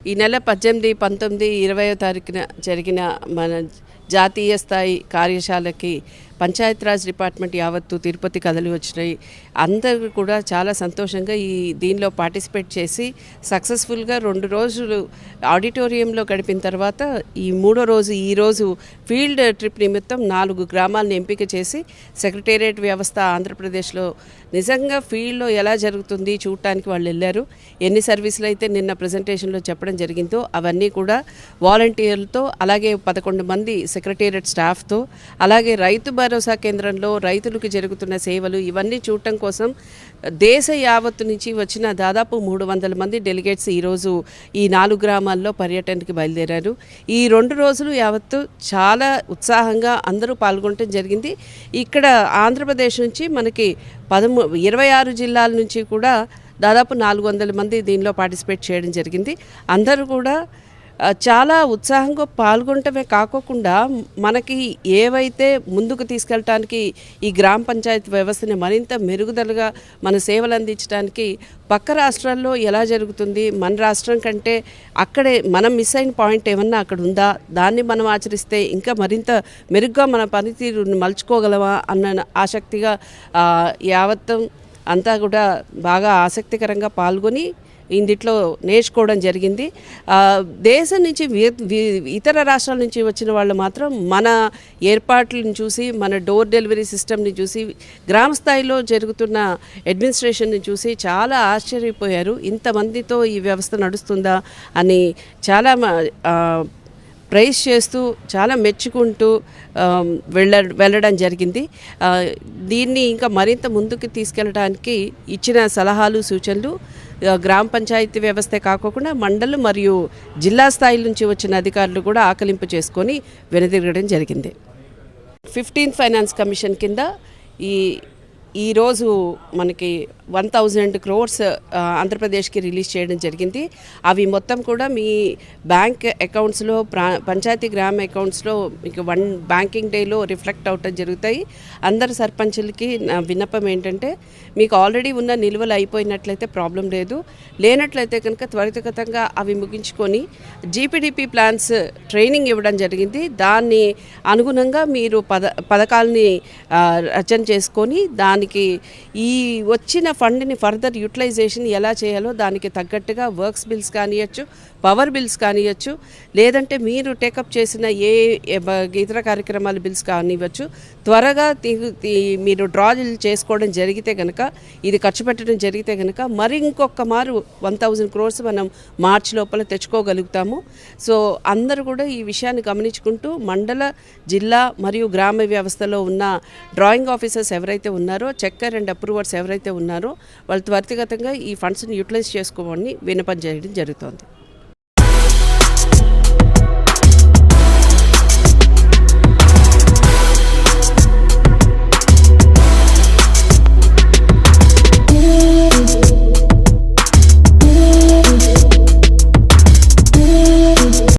ఈ నెల 18, 19, 20వ తారీఖున జరిగిన మన జాతీయ స్థాయి కార్యశాలకి పంచాయతీరాజ్ డిపార్ట్మెంట్ యావత్తు తిరుపతి కదలి వచ్చినాయి. అందరూ కూడా చాలా సంతోషంగా దీనిలో పార్టిసిపేట్ చేసి సక్సెస్ఫుల్గా 2 రోజులు ఆడిటోరియంలో గడిపిన తర్వాత ఈ 3వ రోజు ఈరోజు ఫీల్డ్ ట్రిప్ నిమిత్తం 4 గ్రామాలను ఎంపిక చేసి సెక్రటేరియట్ వ్యవస్థ ఆంధ్రప్రదేశ్లో నిజంగా ఫీల్డ్లో ఎలా జరుగుతుంది చూడటానికి వాళ్ళు వెళ్ళారు. ఎన్ని సర్వీసులు అయితే నిన్న ప్రజెంటేషన్లో చెప్పడం జరిగిందో అవన్నీ కూడా వాలంటీర్లతో, అలాగే 11 మంది సెక్రటేరియట్ స్టాఫ్తో, అలాగే రైతు భరోసా కేంద్రంలో రైతులకు జరుగుతున్న సేవలు ఇవన్నీ చూడటం కోసం దేశ యావత్తు నుంచి వచ్చిన దాదాపు 300 మంది డెలిగేట్స్ ఈరోజు ఈ 4 గ్రామాల్లో పర్యటనకి బయలుదేరారు. ఈ 2 రోజులు యావత్తు చాలా ఉత్సాహంగా అందరూ పాల్గొనడం జరిగింది. ఇక్కడ ఆంధ్రప్రదేశ్ నుంచి మనకి 26 జిల్లాల నుంచి కూడా దాదాపు 400 మంది దీనిలో పార్టిసిపేట్ చేయడం జరిగింది. అందరూ కూడా చాలా ఉత్సాహంగా పాల్గొనటమే కాకుండా మనకి ఏవైతే ముందుకు తీసుకెళ్ళటానికి ఈ గ్రామ పంచాయతీ వ్యవస్థని మరింత మెరుగుదలగా మన సేవలు అందించడానికి పక్క రాష్ట్రాల్లో ఎలా జరుగుతుంది, మన రాష్ట్రం కంటే అక్కడే మనం మిస్ అయిన పాయింట్ ఏమన్నా అక్కడ ఉందా, దాన్ని మనం ఆచరిస్తే ఇంకా మరింత మెరుగ్గా మన పనితీరుని మలుచుకోగలమా అన్న ఆసక్తిగా యావత్తం అంతా కూడా బాగా ఆసక్తికరంగా పాల్గొని ఇందులో నేర్చుకోవడం జరిగింది. దేశం నుంచి ఇతర రాష్ట్రాల నుంచి వచ్చిన వాళ్ళు మాత్రం మన ఏర్పాట్లను చూసి, మన డోర్ డెలివరీ సిస్టమ్ని చూసి, గ్రామ స్థాయిలో జరుగుతున్న అడ్మినిస్ట్రేషన్ని చూసి చాలా ఆశ్చర్యపోయారు. ఇంతమందితో ఈ వ్యవస్థ నడుస్తుందా అని చాలా ప్రైజ్ చేస్తూ, చాలా మెచ్చుకుంటూ వెళ్ళడం జరిగింది. దీన్ని ఇంకా మరింత ముందుకు తీసుకెళ్ళడానికి ఇచ్చిన సలహాలు, సూచనలు గ్రామ పంచాయతీ వ్యవస్థే కాకుండా మండలం మరియు జిల్లా స్థాయి నుంచి వచ్చిన అధికారులు కూడా ఆకలింపు చేసుకొని వెనుదిరగడం జరిగింది. 15th ఫైనాన్స్ కమిషన్ కింద ఈరోజు మనకి 1000 crores ఆంధ్రప్రదేశ్కి రిలీజ్ చేయడం జరిగింది. అవి మొత్తం కూడా మీ బ్యాంక్ అకౌంట్స్లో, పంచాయతీ గ్రామ అకౌంట్స్లో మీకు 1 బ్యాంకింగ్ డేలో రిఫ్లెక్ట్ అవటం జరుగుతాయి. అందరు సర్పంచులకి నా విన్నపం ఏంటంటే, మీకు ఆల్రెడీ ఉన్న నిల్వలు అయిపోయినట్లయితే ప్రాబ్లం లేదు, లేనట్లయితే కనుక త్వరితగతంగా అవి ముగించుకొని జీపీడీపీ ప్లాన్స్ ట్రైనింగ్ ఇవ్వడం జరిగింది. దాన్ని అనుగుణంగా మీరు పథకాలని రచన చేసుకొని దానికి ఈ వచ్చిన ఫండ్ని ఫర్దర్ యూటిలైజేషన్ ఎలా చేయాలో దానికి తగ్గట్టుగా వర్క్స్ బిల్స్ కానియచ్చు, పవర్ బిల్స్ కానియచ్చు, లేదంటే మీరు టేకప్ చేసిన ఇతర కార్యక్రమాల బిల్స్ కానివ్వచ్చు, త్వరగా మీరు డ్రాలు చేసుకోవడం జరిగితే కనుక, ఇది ఖర్చు పెట్టడం జరిగితే కనుక మరి ఇంకొక మారు 1000 crores మనం మార్చి లోపల తెచ్చుకోగలుగుతాము. సో అందరూ కూడా ఈ విషయాన్ని గమనించుకుంటూ మండల, జిల్లా మరియు గ్రామ వ్యవస్థలో ఉన్న డ్రాయింగ్ ఆఫీసర్స్ ఎవరైతే ఉన్నారో, చెక్కర్ అండ్ అప్రూవర్స్ ఎవరైతే ఉన్నారో వాళ్ళు త్వరితగతంగా ఈ ఫండ్స్ని యూటిలైజ్ చేసుకోవాలని విన్నపం చేయడం జరుగుతోంది.